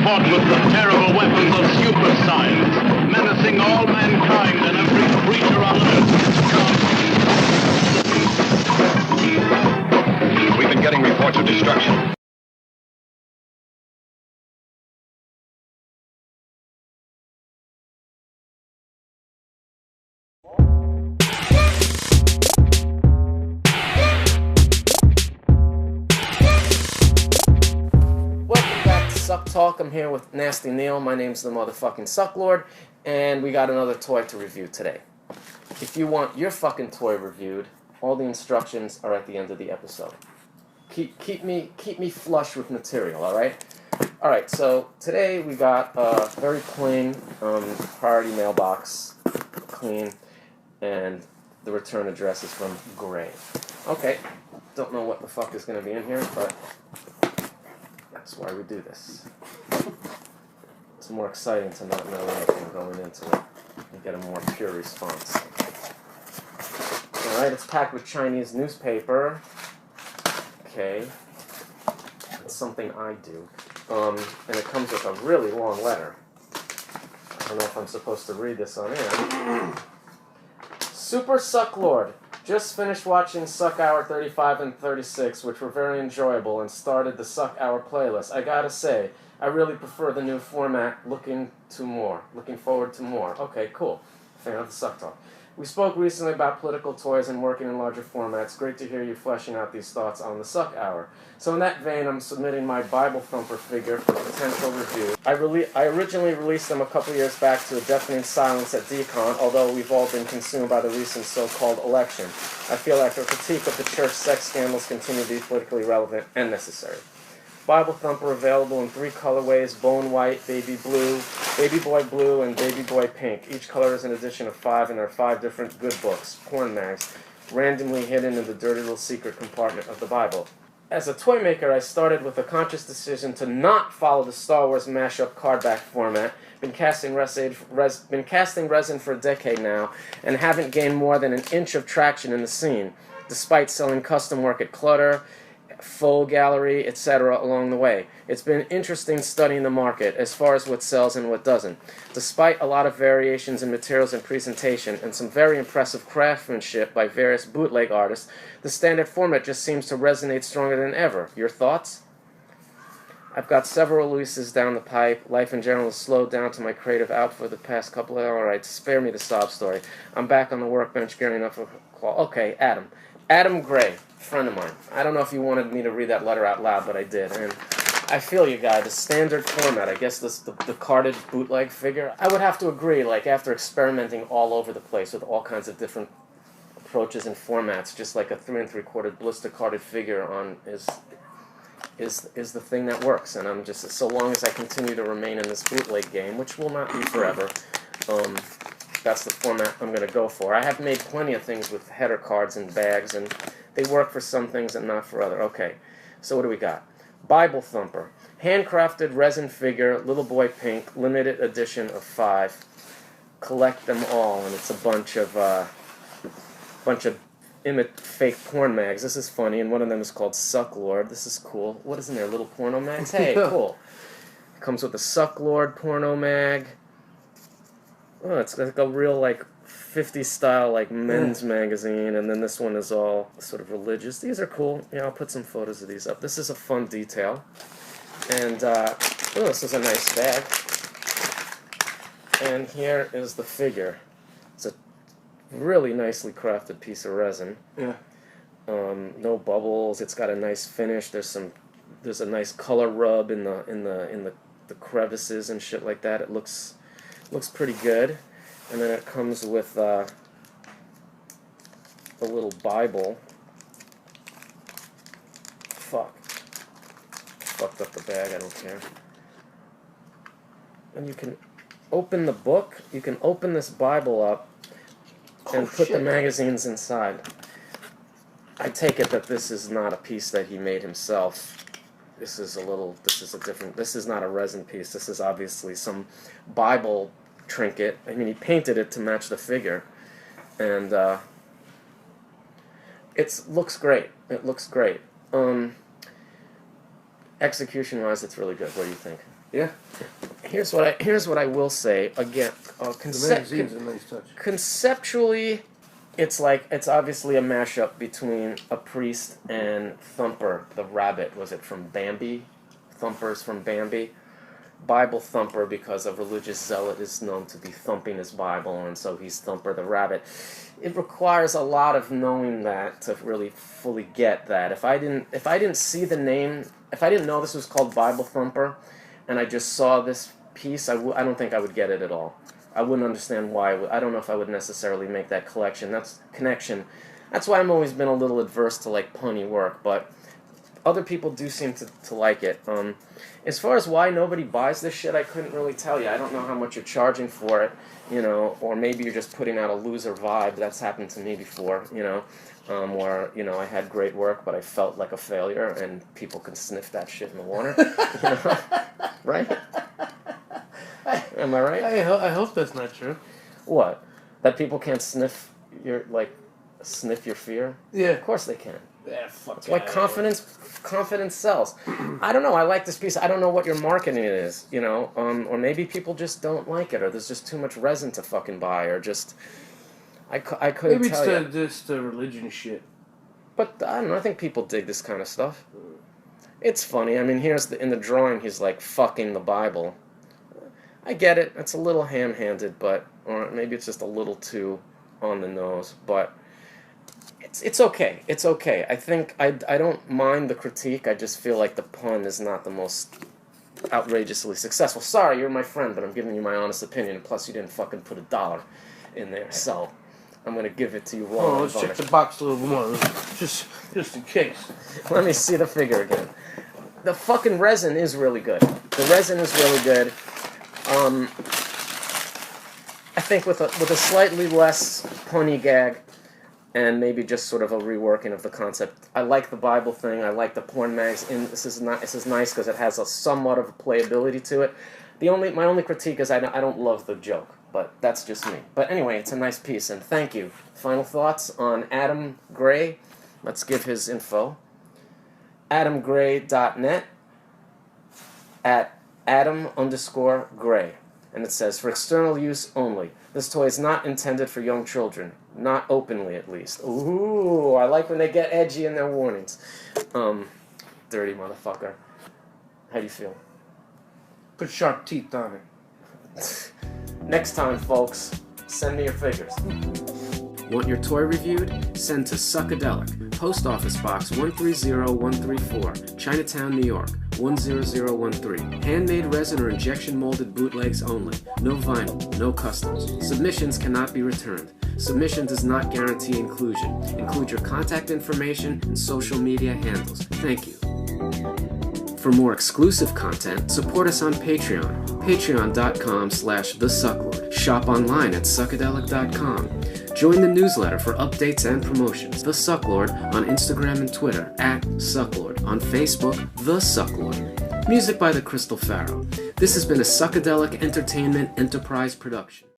fought with the terrible weapons of super science, menacing all mankind and every creature on Earth. We've been getting reports of destruction. Suck Talk. I'm here with Nasty Neil. My name's the motherfucking Sucklord, and we got another toy to review today. If you want your fucking toy reviewed, all the instructions are at the end of the episode. Keep me flush with material, alright? Alright, so today we got a very plain priority mailbox, clean, and the return address is from Gray. Okay, don't know what the fuck is going to be in here, but that's why we do this. It's more exciting to not know anything going into it and get a more pure response. Alright, it's packed with Chinese newspaper. Okay. It's something I do. And it comes with a really long letter. I don't know if I'm supposed to read this on air. Super Sucklord. Just finished watching Suck Hour 35 and 36, which were very enjoyable, and started the Suck Hour playlist. I gotta say, I really prefer the new format. Looking forward to more. Okay, cool. Fan of the Suck Talk. We spoke recently about political toys and working in larger formats. Great to hear you fleshing out these thoughts on the Suck Hour. So in that vein, I'm submitting my Bible Thumper figure for potential review. I originally released them a couple years back to a deafening silence at Decon, although we've all been consumed by the recent so-called election. I feel like a critique of the church sex scandals continue to be politically relevant and necessary. Bible Thumper available in 3 colorways: bone white, baby blue, baby boy blue, and baby boy pink. Each color is an edition of 5, and there are 5 different good books, porn mags, randomly hidden in the dirty little secret compartment of the Bible. As a toy maker, I started with a conscious decision to not follow the Star Wars mashup cardback format. Been casting resin for a decade now, and haven't gained more than an inch of traction in the scene, despite selling custom work at Clutter, Faux Gallery, etc. along the way. It's been interesting studying the market as far as what sells and what doesn't. Despite a lot of variations in materials and presentation and some very impressive craftsmanship by various bootleg artists, the standard format just seems to resonate stronger than ever. Your thoughts? I've got several releases down the pipe. Life in general has slowed down to my creative output for the past couple of hours. Alright, spare me the sob story. I'm back on the workbench gearing up for a call. Okay, Adam Gray, friend of mine. I don't know if you wanted me to read that letter out loud, but I did. And I feel you, guy. The standard format, I guess the carded bootleg figure, I would have to agree, like, after experimenting all over the place with all kinds of different approaches and formats, just like a 3 3/4 blister carded figure on is the thing that works. And I'm just, so long as I continue to remain in this bootleg game, which will not be forever, that's the format I'm going to go for. I have made plenty of things with header cards and bags, and they work for some things and not for other. Okay, so what do we got? Bible Thumper. Handcrafted resin figure, little boy pink, limited edition of 5. Collect them all, and it's a bunch of fake porn mags. This is funny, and one of them is called Sucklord. This is cool. What is in there? Little porno mags? Hey, cool. It comes with a Sucklord porno mag. Oh, it's like a real, like, 50s style, like, men's magazine, and then this one is all sort of religious. These are cool. Yeah, I'll put some photos of these up. This is a fun detail. And, this is a nice bag. And here is the figure. It's a really nicely crafted piece of resin. Yeah. No bubbles. It's got a nice finish. There's a nice color rub in the crevices and shit like that. It looks pretty good. And then it comes with a little Bible. Fucked up the bag, I don't care. And you can open the book. You can open this Bible up and put the magazines inside. I take it that this is not a piece that he made himself. This is not a resin piece. This is obviously some Bible trinket. I mean, he painted it to match the figure. And it looks great. It looks great. Execution-wise, it's really good. What do you think? Yeah. Here's what I will say again. The magazine's a nice touch. Conceptually, it's obviously a mashup between a priest and Thumper the rabbit. Was it from Bambi? Thumper's from Bambi. Bible Thumper, because a religious zealot is known to be thumping his Bible, and so he's Thumper the rabbit. It requires a lot of knowing that to really fully get that. If I didn't see the name, if I didn't know this was called Bible Thumper, and I just saw this piece, I don't think I would get it at all. I wouldn't understand why. I don't know if I would necessarily make that connection. That's why I've always been a little adverse to like punny work, but other people do seem to like it. As far as why nobody buys this shit, I couldn't really tell you. I don't know how much you're charging for it, or maybe you're just putting out a loser vibe. That's happened to me before, where, I had great work, but I felt like a failure, and people can sniff that shit in the water. Right? Am I right? I hope that's not true. What? That people can't sniff your fear? Yeah. Of course they can. Yeah, fuck. It's why confidence sells. I don't know. I like this piece. I don't know what your marketing is, or maybe people just don't like it, or there's just too much resin to fucking buy, or just I couldn't maybe tell you. Maybe it's the religion shit. But I don't know. I think people dig this kind of stuff. It's funny. I mean, in the drawing, he's like fucking the Bible. I get it. It's a little ham-handed, or maybe it's just a little too on the nose, but. It's okay. It's okay. I think I don't mind the critique. I just feel like the pun is not the most outrageously successful. Sorry, you're my friend, but I'm giving you my honest opinion. Plus, you didn't fucking put $1 in there, so I'm gonna give it to you raw. Oh, let's check the box a little more, just in case. Let me see the figure again. The fucking resin is really good. The resin is really good. I think with a slightly less punny gag. And maybe just sort of a reworking of the concept. I like the Bible thing. I like the porn mags. This is nice because it has a somewhat of a playability to it. My only critique is I don't love the joke, but that's just me. But anyway, it's a nice piece, and thank you. Final thoughts on Adam Gray. Let's give his info. AdamGray.net at Adam_Gray. And it says, for external use only. This toy is not intended for young children. Not openly, at least. Ooh, I like when they get edgy in their warnings. Dirty motherfucker. How do you feel? Put sharp teeth on it. Next time, folks, send me your figures. Want your toy reviewed? Send to Suckadelic, Post Office Box 130134, Chinatown, New York 10013. Handmade resin or injection molded bootlegs only. No vinyl, no customs. Submissions cannot be returned. Submission does not guarantee inclusion. Include your contact information and social media handles. Thank you. For more exclusive content, support us on Patreon. Patreon.com/TheSucklord. Shop online at Suckadelic.com. Join the newsletter for updates and promotions. The Sucklord on Instagram and Twitter at Sucklord. On Facebook, The Sucklord. Music by the Crystal Pharaoh. This has been a Suckadelic Entertainment Enterprise production.